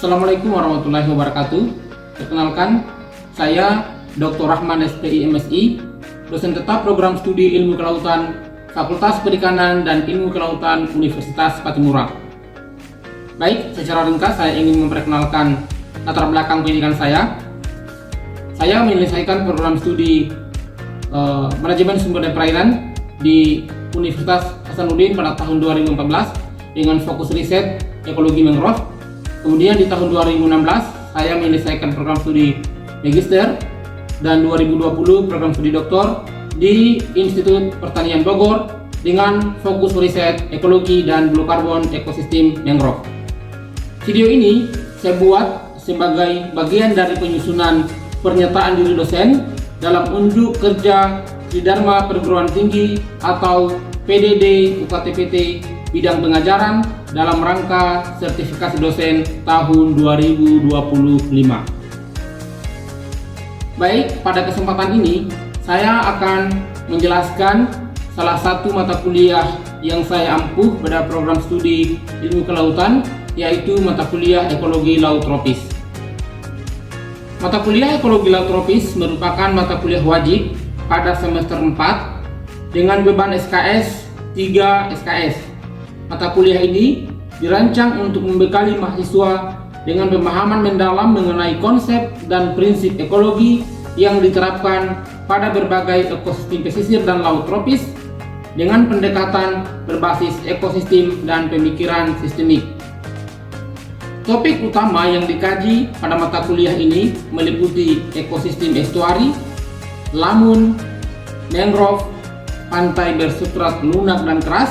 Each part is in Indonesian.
Assalamualaikum warahmatullahi wabarakatuh. Perkenalkan, saya Dr. Rahman SPI MSI, dosen tetap program studi Ilmu Kelautan Fakultas Perikanan dan Ilmu Kelautan Universitas Patimura. Baik, secara ringkas saya ingin memperkenalkan latar belakang pendidikan saya. Saya menyelesaikan program studi Manajemen Sumber Daya Perairan di Universitas Hasanuddin pada tahun 2014 dengan fokus riset ekologi mangrove. Kemudian di tahun 2016 saya menyelesaikan program studi magister dan 2020 program studi doktor di Institut Pertanian Bogor dengan fokus riset ekologi dan blue carbon ekosistem mangrove. Video ini saya buat sebagai bagian dari penyusunan pernyataan diri dosen dalam unjuk kerja Tridharma Perguruan Tinggi atau PDD UKTPT bidang pengajaran dalam rangka sertifikasi dosen tahun 2025. Baik, pada kesempatan ini saya akan menjelaskan salah satu mata kuliah yang saya ampuh pada program studi Ilmu Kelautan, yaitu mata kuliah Ekologi Laut Tropis. Mata kuliah Ekologi Laut Tropis merupakan mata kuliah wajib pada semester 4 dengan beban SKS 3 SKS. Mata kuliah ini dirancang untuk membekali mahasiswa dengan pemahaman mendalam mengenai konsep dan prinsip ekologi yang diterapkan pada berbagai ekosistem pesisir dan laut tropis dengan pendekatan berbasis ekosistem dan pemikiran sistemik. Topik utama yang dikaji pada mata kuliah ini meliputi ekosistem estuari, lamun, mangrove, pantai bersubstrat lunak dan keras,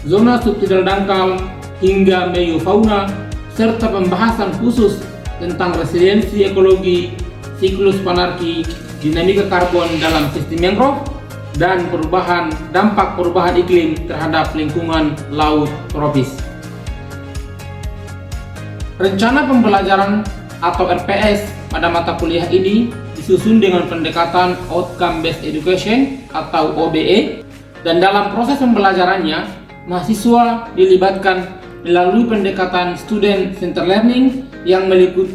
zona subtidal dangkal, hingga meiofauna, serta pembahasan khusus tentang resiliensi ekologi, siklus panarki, dinamika karbon dalam sistem mangrove, dan dampak perubahan iklim terhadap lingkungan laut tropis. Rencana pembelajaran atau RPS pada mata kuliah ini disusun dengan pendekatan Outcome Based Education atau OBE, dan dalam proses pembelajarannya mahasiswa dilibatkan melalui pendekatan Student Center Learning yang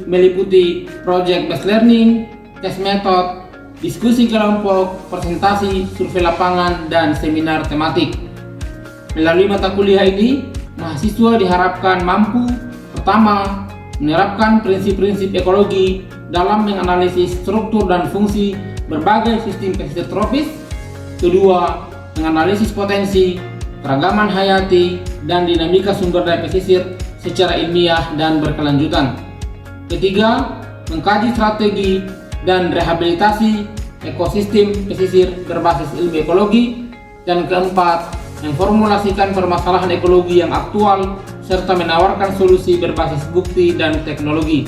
meliputi Project Based Learning, tes metode, diskusi kelompok, presentasi, survei lapangan, dan seminar tematik. Melalui mata kuliah ini, mahasiswa diharapkan mampu pertama, menerapkan prinsip-prinsip ekologi dalam menganalisis struktur dan fungsi berbagai sistem pesisir tropis. Kedua, menganalisis potensi, keragaman hayati, dan dinamika sumber daya pesisir secara ilmiah dan berkelanjutan. Ketiga, mengkaji strategi dan rehabilitasi ekosistem pesisir berbasis ilmu ekologi. Dan keempat, memformulasikan permasalahan ekologi yang aktual serta menawarkan solusi berbasis bukti dan teknologi.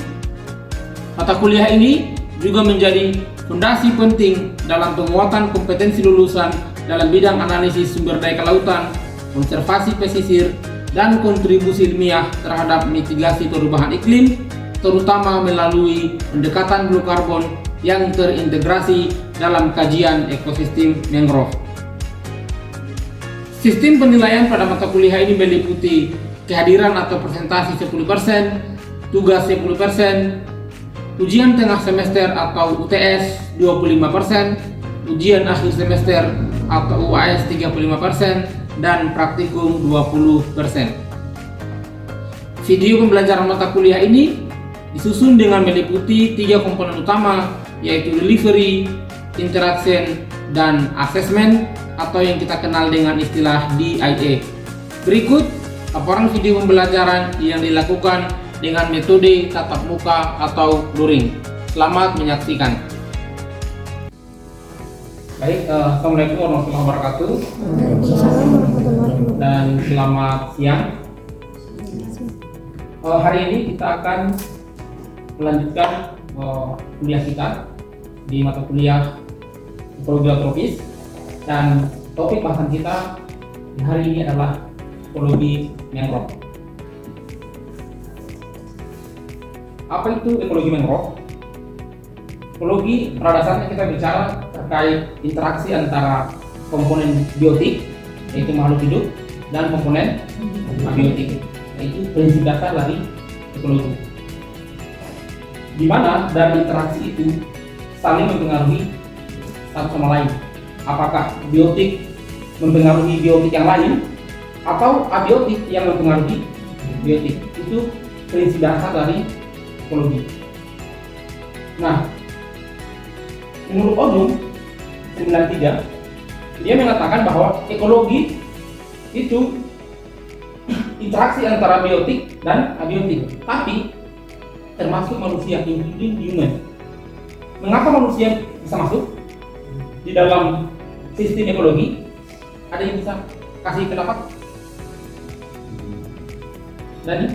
Mata kuliah ini juga menjadi fondasi penting dalam penguatan kompetensi lulusan dalam bidang analisis sumber daya kelautan, konservasi pesisir, dan kontribusi ilmiah terhadap mitigasi perubahan iklim, terutama melalui pendekatan blue carbon yang terintegrasi dalam kajian ekosistem mangrove. Sistem penilaian pada mata kuliah ini meliputi kehadiran atau presentasi 10%, tugas 10%, ujian tengah semester atau UTS 25%, ujian akhir semester atau UAS 35%, dan praktikum 20%. Video pembelajaran mata kuliah ini disusun dengan meliputi 3 komponen utama, yaitu delivery, interaction, dan assessment atau yang kita kenal dengan istilah DIA. Berikut laporan video pembelajaran yang dilakukan dengan metode tatap muka atau luring. Selamat menyaksikan. Baik, Assalamualaikum warahmatullahi wabarakatuh. Dan selamat siang. Hari ini kita akan melanjutkan kuliah kita di mata kuliah Ekologi Laut Tropis, dan topik bahasan kita hari ini adalah ekologi mangrove. Apa itu ekologi mangrove? Ekologi pada dasarnya kita bicara terkait interaksi antara komponen biotik, yaitu makhluk hidup, dan komponen abiotik, yaitu prinsip dasar dari ekologi. di mana dari interaksi itu saling mempengaruhi satu sama lain. Apakah biotik mempengaruhi biotik yang lain atau abiotik yang mempengaruhi biotik. Itu prinsip dasar dari ekologi. Nah, menurut Odum 93, dia mengatakan bahwa ekologi itu interaksi antara biotik dan abiotik, tapi termasuk manusia, including human. Mengapa manusia bisa masuk di dalam sistem ekologi? Ada yang bisa kasih pendapat? Dani?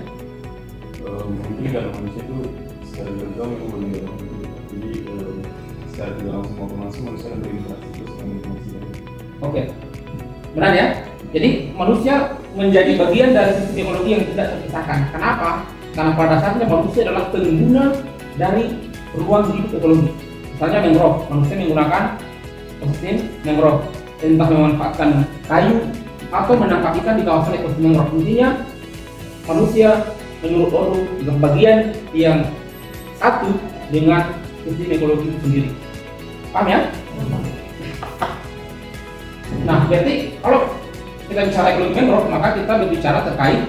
Mungkin karena manusia itu secara gagal memang berbeda. Jadi secara tidak langsung manusia ada berinteraksi terus dengan manusia. Oke, benar ya. Jadi manusia menjadi bagian dari sistem ekologi yang tidak terpisahkan. Kenapa? Karena pada dasarnya manusia adalah pengguna dari ruang hidup ekologi. Misalnya mangrove, manusia menggunakan ekosistem mangrove, entah memanfaatkan kayu atau menangkap ikan di kawasan ekosistem mangrove. Intinya manusia menurut Odum juga bagian yang satu dengan sistem ekologi itu sendiri. Paham ya? Nah, berarti kalau kita bicara ekologi mangrove, maka kita berbicara terkait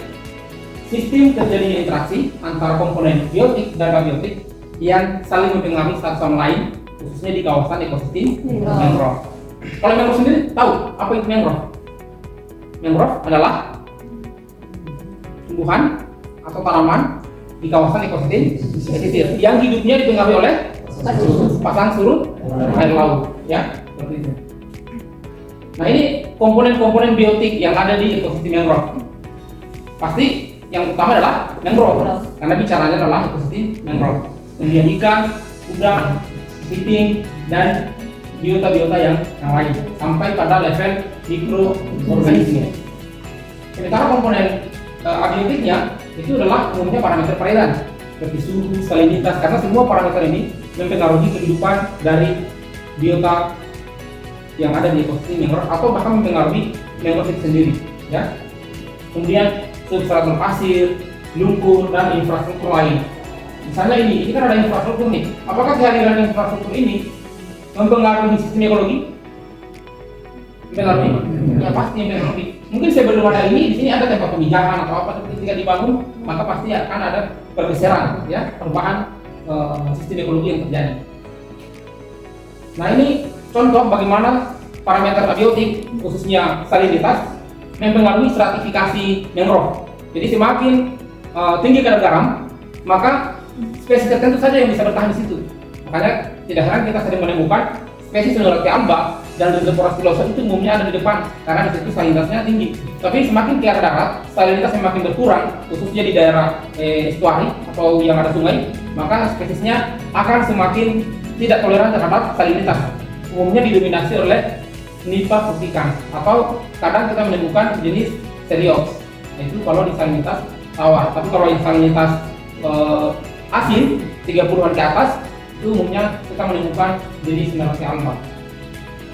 sistem terjadinya interaksi antara komponen biotik dan abiotik yang saling mempengaruhi satu sama lain, khususnya di kawasan ekosistem mangrove. Kalau mangrove sendiri tahu apa itu mangrove? Mangrove adalah tumbuhan atau tanaman di kawasan ekosistem pesisir yang hidupnya dipengaruhi oleh pasang surut air laut, ya, seperti itu. Nah, ini komponen-komponen biotik yang ada di ekosistem mangrove. Pasti yang utama adalah mangrove, karena bicaranya adalah ekosistem mangrove. Kemudian ikan, udang, kepiting, dan biota-biota yang lain sampai pada level mikroorganisme. Sementara komponen abiotiknya itu adalah umumnya parameter peredaran seperti suhu, salinitas, karena semua parameter ini mempengaruhi kehidupan dari biota yang ada di ekosistem mangrove atau bahkan mempengaruhi mangrove itu sendiri, ya. Kemudian substrat berpasir, lumpur, dan infrastruktur lain. Misalnya ini kan ada infrastruktur nih. Apakah kehadiran infrastruktur ini mempengaruhi sistem ekologi? Mempengaruhi? Ya pasti mempengaruhi. Mungkin sebelum ada ini di sini ada tempat pemijahan atau apa, tapi ketika dibangun maka pasti akan ada pergeseran, ya, perubahan sistem ekologi yang terjadi. Nah, ini contoh bagaimana parameter abiotik khususnya salinitas mempengaruhi stratifikasi mangrove. Jadi semakin tinggi kadar garam, maka spesies tertentu saja yang bisa bertahan di situ. Makanya tidak heran kita sering menemukan spesies Nuratia alba dan Rhizophora stylosa itu umumnya ada di depan karena di situ salinitasnya tinggi. Tapi semakin ke arah darat, salinitas semakin berkurang, khususnya di daerah estuari atau yang ada sungai, maka spesiesnya akan semakin tidak toleran terhadap salinitas. Umumnya didominasi oleh Nympha fructicans atau kadang kita menemukan jenis Seriops. Itu kalau di salinitas tawar. Tapi kalau yang salinitas asin 30-an ke atas itu umumnya kita menemukan jenis Nuratia alba.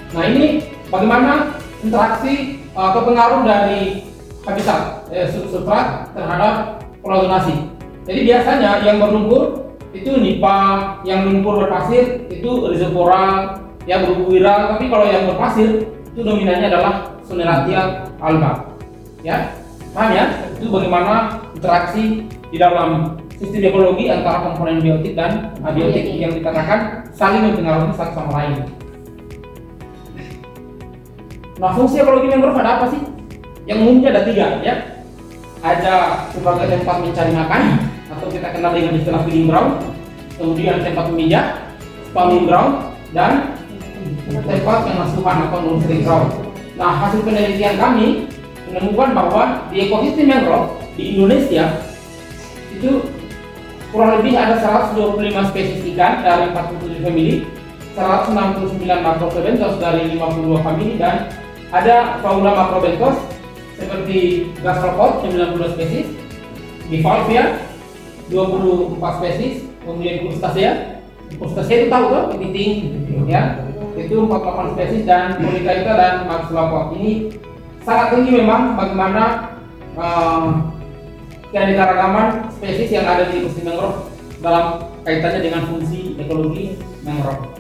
Nah, ini bagaimana interaksi atau pengaruh dari habitat substrat terhadap pelagonasi. Jadi biasanya yang berlumpur itu Nympha, yang lumpur berpasir itu Rhizophora, ya, berbuira. Tapi kalau yang berpasir itu dominannya adalah Nuratia alba, ya. Paham ya? Itu bagaimana interaksi di dalam sistem ekologi antara komponen biotik dan abiotik yang dikatakan saling mempengaruhi satu sama lain. Nah, fungsi ekologi mangrove ada apa sih? Yang umumnya ada 3, ya. Ada sebagai tempat mencari makan atau kita kenal dengan istilah feeding ground, kemudian tempat memijak, spawning ground, dan tempat pengasuhan atau nursery ground. Nah, hasil penelitian kami menemukan bahwa di ekosistem mangrove di Indonesia itu kurang lebih ada 125 spesies ikan dari 47 famili, 169 macrobenthos dari 52 famili, dan ada fauna macrobenthos seperti gastropod 92 spesies, bivalvia 24 spesies, kemudian crustacea itu tahu tuh, kepiting, ya, itu 48 spesies, dan polychaeta dan maxillopod. Ini sangat tinggi memang bagaimana keanekaragaman spesies yang ada di ekosistem mangrove dalam kaitannya dengan fungsi ekologi mangrove.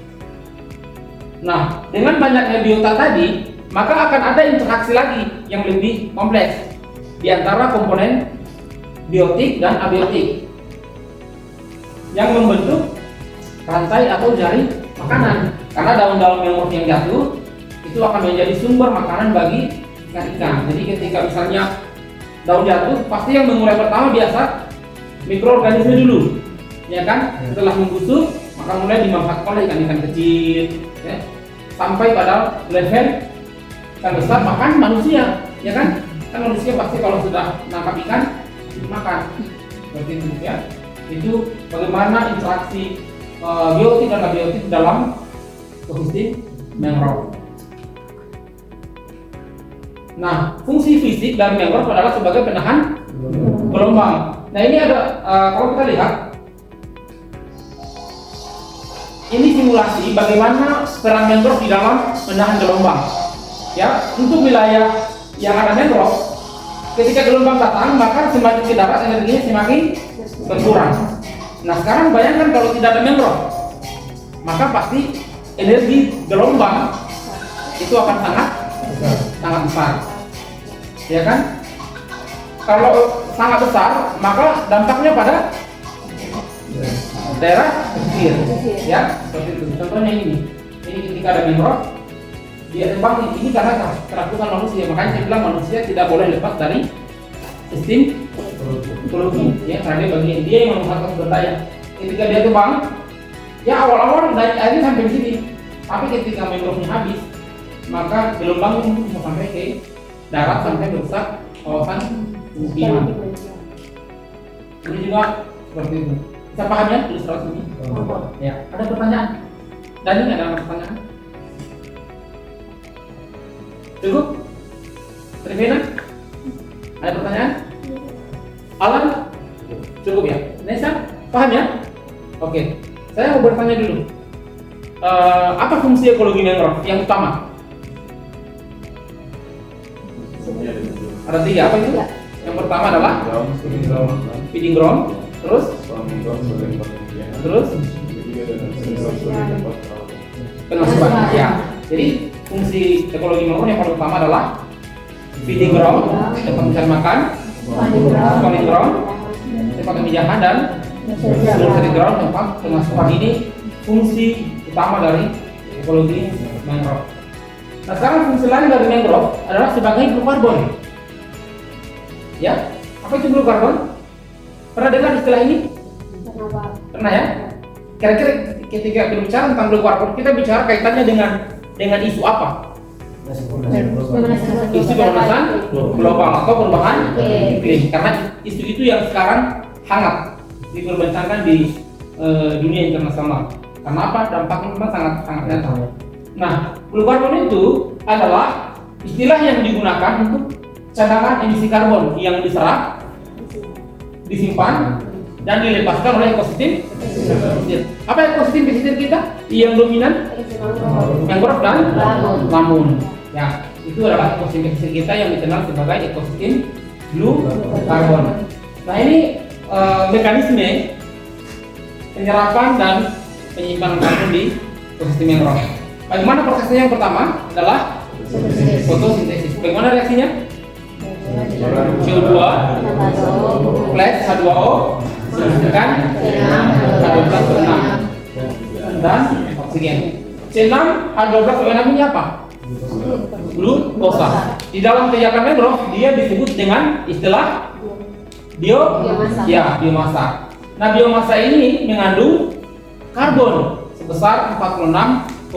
Nah, dengan banyaknya biota tadi, maka akan ada interaksi lagi yang lebih kompleks di antara komponen biotik dan abiotik yang membentuk rantai atau jaring makanan. Karena daun-daun mangrove yang jatuh itu akan menjadi sumber makanan bagi ikan-ikan. Jadi ketika misalnya daun jatuh, pasti yang mengurai pertama biasa mikroorganisme dulu, ya kan? Setelah membusuk, maka mulai dimanfaatkan oleh ikan-ikan kecil, ya, sampai pada level ikan besar makan manusia, ya kan? Kan manusia pasti kalau sudah nangkap ikan makan, seperti itu ya. Itu bagaimana interaksi biotik dan abiotik dalam ekosistem mangrove. Nah, fungsi fisik dari mangrove adalah sebagai penahan gelombang. Nah, ini ada kalau kita lihat ini simulasi bagaimana peran mangrove di dalam menahan gelombang. Ya, untuk wilayah yang ada mangrove, ketika gelombang datang, maka semakin ke darat energinya semakin berkurang. Nah, sekarang bayangkan kalau tidak ada mangrove, maka pasti energi gelombang itu akan sangat besar, ya kan? Kalau sangat besar, maka dampaknya pada daerah pesisir, ya. Seperti itu. Contohnya ini ketika ada mangrove, dia tembak ini karena kerakusan manusia. Makanya saya bilang manusia tidak boleh lepas dari sistem ekologi, ya, karena dia yang memanfaatkan sumber daya. Ketika dia tebang, ya awal-awal dari airnya sampai di sini, tapi ketika mangrove-nya habis, maka gelombang bisa sampai ke darat sampai merusak kawasan pemukiman. Ini juga seperti itu. Bisa paham ya ilustrasi ini? Ya. Ada pertanyaan? Dan ini ada pertanyaan? Cukup? Trivena? Ada pertanyaan? Alan? Cukup ya? Nesa? Paham ya? Oke. Saya mau bertanya dulu. Apa fungsi ekologi mangrove yang utama? Ada 3, apa itu? Yang pertama adalah feeding ground, terus pengasuhan. Ya. Jadi fungsi ekologi mangrove yang paling utama adalah feeding ground, tempat mencari makan, spawning ground, tempat pemijahan, dan nursery ground, tempat pengasuhan. Ini fungsi utama dari ekologi mangrove. Nah, sekarang fungsi lain dari mangrove adalah sebagai blue carbon. Ya, apa itu blue carbon? Pernah dengar istilah ini? Pernah ya? Kira-kira ketika berbicara tentang blue carbon, kita bicara kaitannya dengan isu apa? Isu pemanasan global atau perubahan iklim. Karena isu itu yang sekarang hangat diperbincangkan di dunia internasional. Karena apa? Dampaknya memang sangat nyata. Nah, blue carbon itu adalah istilah yang digunakan untuk cadangan emisi karbon yang diserap, disimpan, dan dilepaskan oleh ekosistem pesisir. Apa ekosistem pesisir kita? Yang dominan mangrove dan lamun. Ya, itu adalah ekosistem pesisir kita yang dikenal sebagai ekosistem blue carbon. Nah, ini mekanisme penyerapan dan penyimpanan karbon di ekosistem mangrove. Bagaimana prosesnya? Yang pertama adalah fotosintesis. Bagaimana reaksinya? CO2 plus H2O dengan H12O6 dan oksigen. C6 H12O6 ini apa? Glukosa. Di dalam kegiatan mangrove dia disebut dengan istilah biomasa. Nah, biomasa ini mengandung karbon sebesar 46,82%.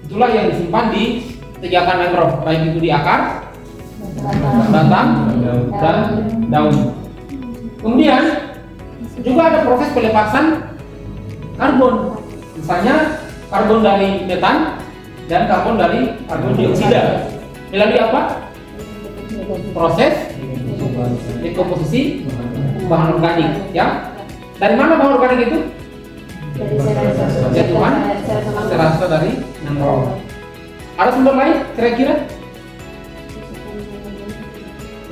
Itulah yang disimpan di tegakan mangrove, baik itu di akar, batang, dan daun. Kemudian juga ada proses pelepasan karbon, misalnya karbon dari metan dan karbon dari karbon dioksida. Melalui apa? Proses dekomposisi bahan organik. Ya, dari mana bahan organik itu? Jatuhan serasa dari mangrove. Ada sumber lain kira-kira?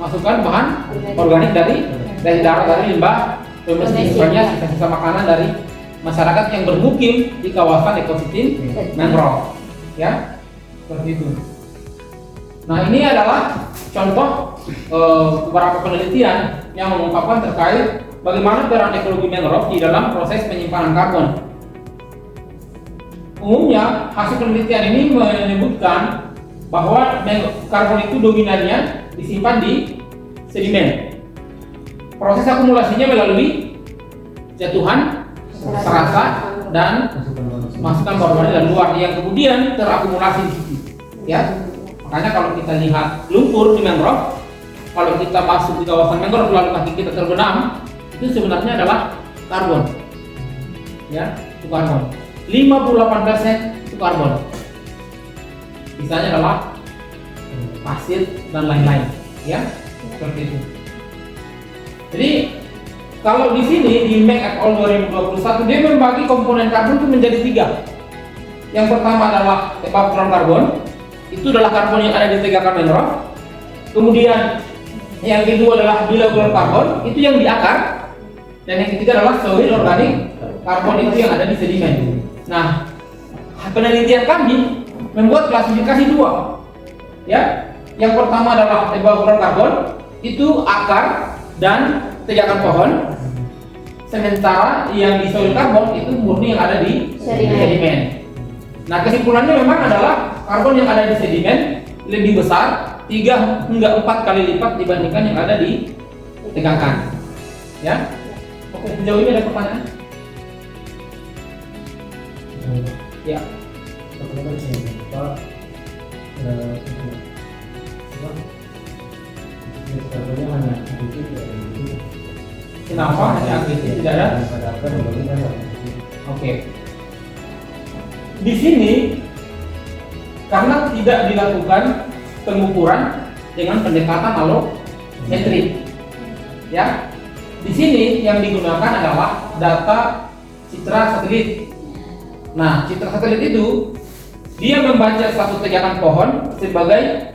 Masukkan bahan organik dari dari darat, dari limbah domestiknya, sisa-sisa makanan dari masyarakat yang bermukim di kawasan ekosistem mangrove, ya, seperti itu. Nah, ini adalah contoh beberapa penelitian yang mengungkapkan terkait bagaimana peran ekologi mangrove di dalam proses penyimpanan karbon. Umumnya, hasil penelitian ini menyebutkan bahwa karbon itu dominannya disimpan di sedimen. Proses akumulasinya melalui jatuhan, serasa, dan masukan baru dari luar yang kemudian terakumulasi di situ. Ya, makanya kalau kita lihat lumpur di mangrove, kalau kita masuk di kawasan mangrove lalu kaki kita terbenam, itu sebenarnya adalah karbon. Ya, itu karbon. 58% itu karbon. Sisanya adalah pasir dan lain-lain. Ya, seperti itu. Jadi kalau di sini di Mac et al 2021 dia membagi komponen karbon itu menjadi 3. Yang pertama adalah above ground karbon, itu adalah karbon yang ada di tegakan mangrove. Kemudian yang kedua adalah below ground karbon, itu yang di akar. Dan yang ketiga adalah solid organik karbon, itu yang ada di sedimen. Nah, penelitian kami membuat klasifikasi 2. Ya, yang pertama adalah above ground karbon, itu akar dan tegakan pohon. Sementara yang di solid karbon itu murni yang ada di sedimen. Nah, kesimpulannya memang adalah karbon yang ada di sedimen lebih besar 3 hingga 4 kali lipat dibandingkan yang ada di tegakan. Ya. Oke, sejauh ini ada pertanyaan? Ya. Kenapa hanya agresif, tidak ada? Oke. Di sini karena tidak dilakukan pengukuran dengan pendekatan alometrik. Ya. Di sini yang digunakan adalah data citra satelit. Nah, citra satelit itu dia membaca suatu tegakan pohon sebagai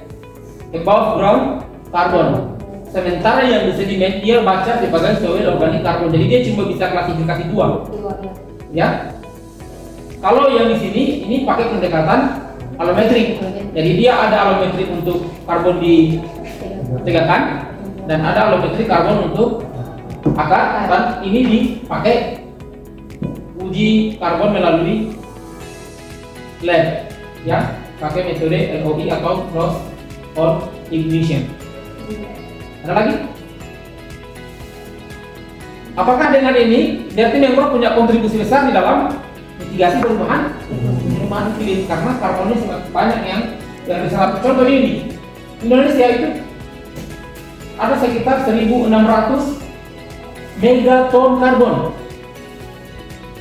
above ground karbon. Sementara yang di sedimen dia baca sebagai solid organik karbon. Jadi dia cuma bisa klasifikasi 2. Ya. Kalau yang di sini ini pakai pendekatan alometrik. Jadi dia ada alometrik untuk karbon di tegakan dan ada alometrik karbon untuk akar, dan ini dipakai uji karbon melalui lab, ya, pakai metode LOI atau loss or ignition. Ada lagi? Apakah dengan ini berarti mangrove punya kontribusi besar di dalam mitigasi perubahan iklim, karena karbonnya sangat banyak yang diserap. Contoh ini, Indonesia itu ada sekitar 1.600 megaton karbon.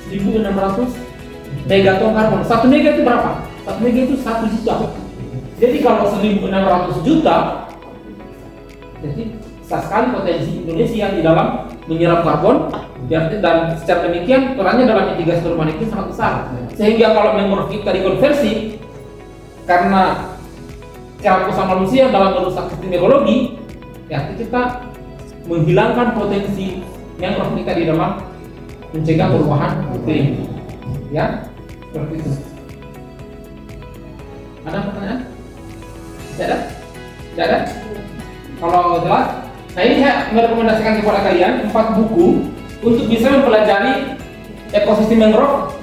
1.600 megaton karbon. 1 mega itu berapa? 1 mega itu 1 juta. Jadi kalau 1.600 juta, jadi besar sekali potensi Indonesia di dalam menyerap karbon. Dan secara demikian perannya dalam mitigasi perubahan itu sangat besar. Sehingga kalau mangrove kita dikonversi, karena cara usaha manusia dalam merusak sistem ekologi, ya kita menghilangkan potensi mangrove kita di dalam mencegah perubahan iklim. Ya, seperti itu. Ada pertanyaan? Tidak ada? Tidak ada? Kalau jelas, nah ini saya merekomendasikan kepada kalian 4 buku untuk bisa mempelajari ekosistem mangrove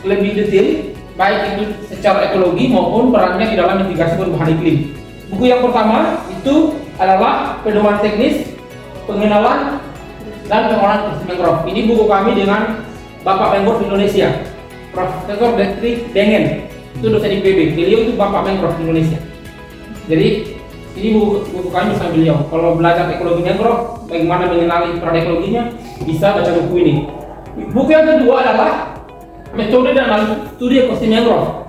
lebih detail, baik itu secara ekologi maupun perannya di dalam mitigasi perubahan iklim. Buku yang pertama itu adalah pedoman teknis pengenalan dan pengolahan ekosistem mangrove. Ini buku kami dengan Bapak Mangrove Indonesia, Profesor Detri Dengen, itu dosen IPB. Beliau itu Bapak Mangrove Indonesia. Jadi ini buku kami bersama beliau. Kalau belajar ekologi mangrove, bagaimana mengenali peran ekologinya, bisa baca buku ini. Buku yang kedua adalah metode dan analisis studi ekosistem mangrove.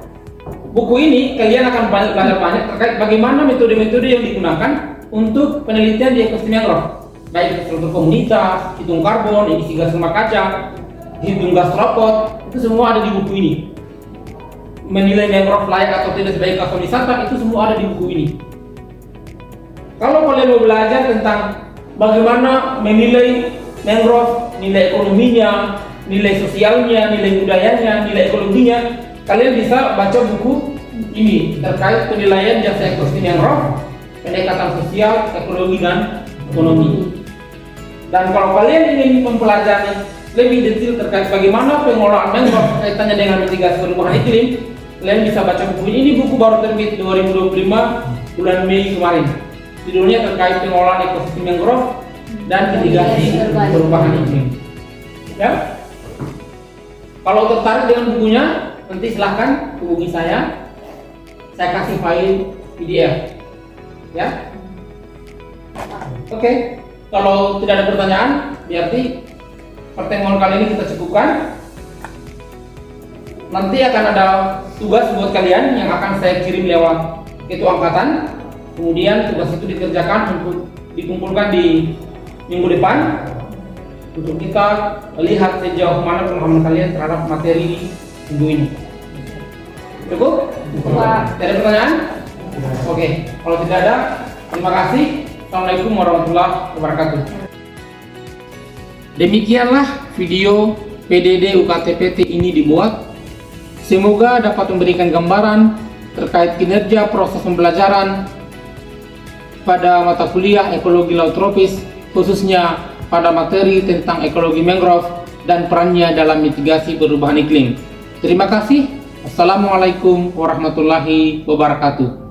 Buku ini kalian akan belajar banyak terkait bagaimana metode-metode yang digunakan untuk penelitian di ekosistem mangrove, baik struktur komunitas, hitung karbon, emisi gas rumah kaca, hitung gas robot, itu semua ada di buku ini. Menilai mangrove layak atau tidak sebagai kawasan wisata, itu semua ada di buku ini. Kalau kalian mau belajar tentang bagaimana menilai mangrove, nilai ekonominya, nilai sosialnya, nilai budayanya, nilai ekologinya. Kalian bisa baca buku ini terkait penilaian jasa ekosistem mangrove, pendekatan sosial, ekologi, dan ekonomi. Dan kalau kalian ingin mempelajari lebih detail terkait bagaimana pengolahan mangrove kaitannya dengan mitigasi perubahan iklim, kalian bisa baca buku ini. Ini buku baru terbit 2025 bulan Mei kemarin. Judulnya terkait pengolahan ekosistem mangrove dan mitigasi perubahan iklim. Ya. Kalau tertarik dengan bukunya, nanti silahkan hubungi saya. Saya kasih file PDF. Ya. Oke. Kalau tidak ada pertanyaan, berarti pertemuan kali ini kita cukupkan. Nanti akan ada tugas buat kalian yang akan saya kirim lewat ketua angkatan. Kemudian tugas itu dikerjakan untuk dikumpulkan di minggu depan untuk kita lihat sejauh mana pemahaman kalian terhadap materi minggu ini. Cukup? Tidak ada pertanyaan? Oke. Kalau tidak ada, terima kasih. Assalamualaikum warahmatullahi wabarakatuh. Demikianlah video PDD UKT-PT ini dibuat. Semoga dapat memberikan gambaran terkait kinerja proses pembelajaran pada mata kuliah ekologi laut tropis, khususnya pada materi tentang ekologi mangrove dan perannya dalam mitigasi perubahan iklim. Terima kasih. Assalamualaikum warahmatullahi wabarakatuh.